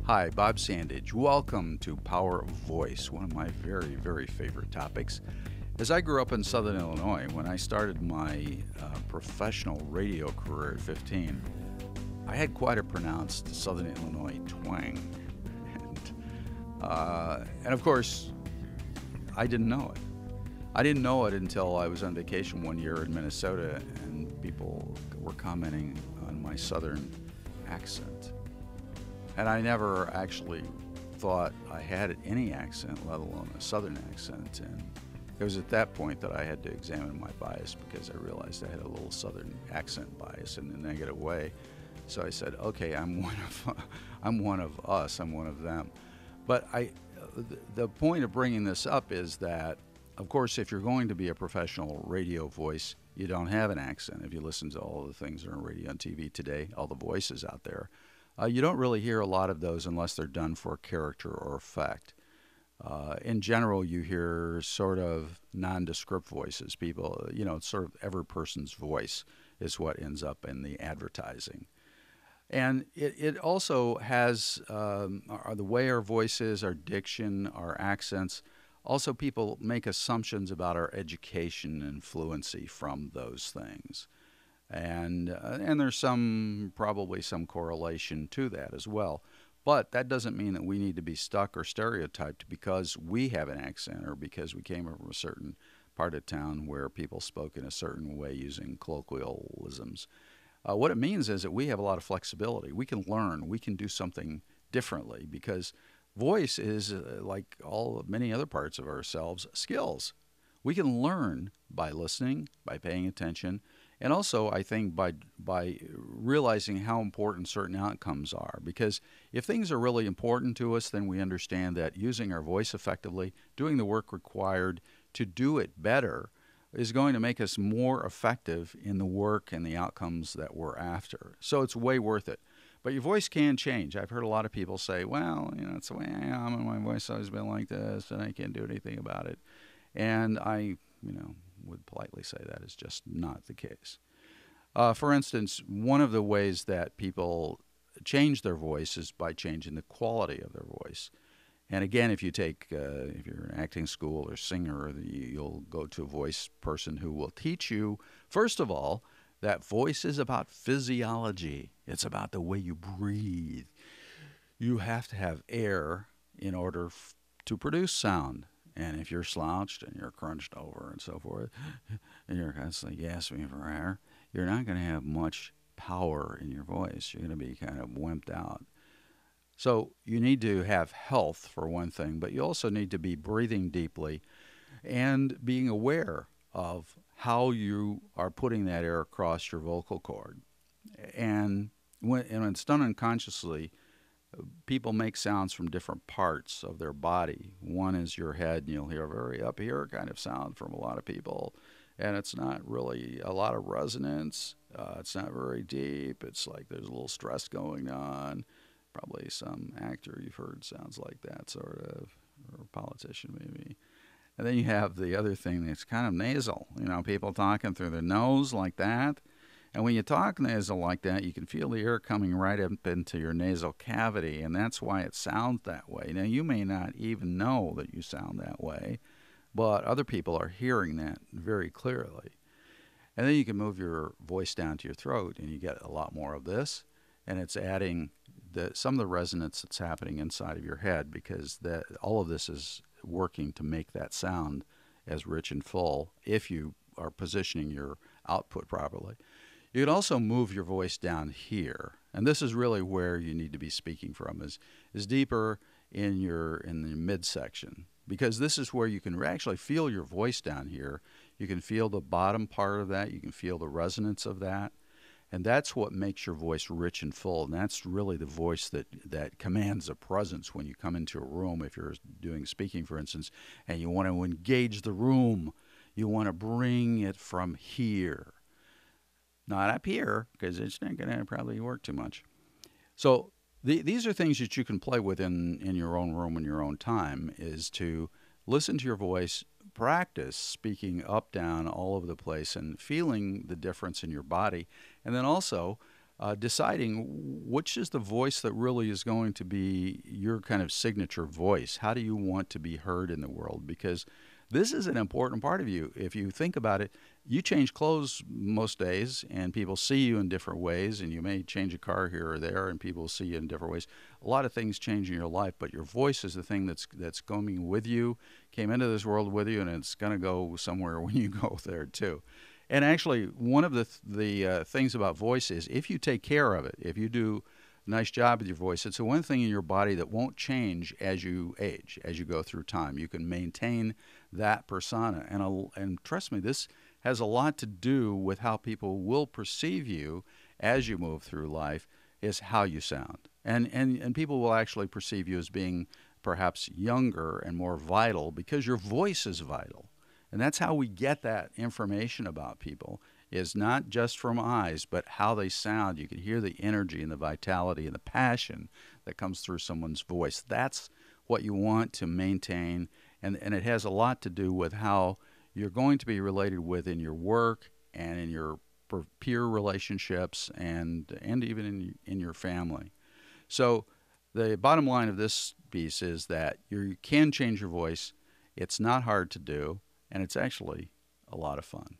Hi, Bob Sandidge. Welcome to Power of Voice, one of my very, very favorite topics. As I grew up in Southern Illinois, when I started my professional radio career at 15, I had quite a pronounced Southern Illinois twang. And of course, I didn't know it. I didn't know it until I was on vacation one year in Minnesota and people were commenting on my Southern accent. And I never actually thought I had any accent, let alone a Southern accent. And it was at that point that I had to examine my bias because I realized I had a little Southern accent bias in a negative way. So I said, okay, I'm one of us, I'm one of them. But the point of bringing this up is that, of course, if you're going to be a professional radio voice, you don't have an accent. If you listen to all the things that are on radio and TV today, all the voices out there, you don't really hear a lot of those unless they're done for character or effect. In general, you hear sort of nondescript voices. People, it's sort of every person's voice is what ends up in the advertising. And it also has the way our voices, our diction, our accents. Also, people make assumptions about our education and fluency from those things. And there's probably some correlation to that as well. But that doesn't mean that we need to be stuck or stereotyped because we have an accent or because we came from a certain part of town where people spoke in a certain way using colloquialisms. What it means is that we have a lot of flexibility. We can learn. We can do something differently because voice is like all many other parts of ourselves, skills. We can learn by listening, by paying attention, and also I think by realizing how important certain outcomes are. Because if things are really important to us, then we understand that using our voice effectively, doing the work required to do it better, is going to make us more effective in the work and the outcomes that we're after. So it's way worth it. But your voice can change. I've heard a lot of people say, well, it's the way I am, and my voice has always been like this, and I can't do anything about it. And I, would politely say that is just not the case. For instance, one of the ways that people change their voice is by changing the quality of their voice. And again, if you're an acting school or singer, you'll go to a voice person who will teach you, first of all, that voice is about physiology. It's about the way you breathe. You have to have air in order to produce sound. And if you're slouched and you're crunched over and so forth, and you're constantly gasping for air, you're not going to have much power in your voice. You're going to be kind of wimped out. So you need to have health for one thing, but you also need to be breathing deeply and being aware of how you are putting that air across your vocal cord. And when it's done unconsciously, people make sounds from different parts of their body. One is your head, and you'll hear a very up here kind of sound from a lot of people. And it's not really a lot of resonance. It's not very deep. It's like there's a little stress going on. Probably some actor you've heard sounds like that, sort of, or a politician maybe. And then you have the other thing that's kind of nasal. People talking through their nose like that. And when you talk nasal like that, you can feel the air coming right up into your nasal cavity, and that's why it sounds that way. Now, you may not even know that you sound that way, but other people are hearing that very clearly. And then you can move your voice down to your throat, and you get a lot more of this, and it's adding some of the resonance that's happening inside of your head because all of this is working to make that sound as rich and full if you are positioning your output properly. You can also move your voice down here, and this is really where you need to be speaking from, is deeper in the midsection, because this is where you can actually feel your voice down here. You can feel the bottom part of that. You can feel the resonance of that, and that's what makes your voice rich and full. And that's really the voice that commands a presence when you come into a room. If you're doing speaking, for instance, and you want to engage the room, you want to bring it from here. Not up here, because it's not going to probably work too much. So these are things that you can play with in your own room in your own time, is to listen to your voice, practice speaking up, down, all over the place, and feeling the difference in your body. And then also deciding which is the voice that really is going to be your kind of signature voice. How do you want to be heard in the world? Because this is an important part of you. If you think about it, you change clothes most days, and people see you in different ways, and you may change a car here or there, and people see you in different ways. A lot of things change in your life, but your voice is the thing that's going with you, came into this world with you, and it's going to go somewhere when you go there too. And actually, one of the things about voice is if you take care of it, if you do a nice job with your voice, it's the one thing in your body that won't change as you age, as you go through time. You can maintain that persona, and trust me, this has a lot to do with how people will perceive you as you move through life. Is how you sound, and people will actually perceive you as being perhaps younger and more vital because your voice is vital. And that's how we get that information about people is not just from eyes, but how they sound. You can hear the energy and the vitality and the passion that comes through someone's voice. That's what you want to maintain. And it has a lot to do with how you're going to be related with in your work and in your peer relationships and even in your family. So the bottom line of this piece is that you can change your voice. It's not hard to do, and it's actually a lot of fun.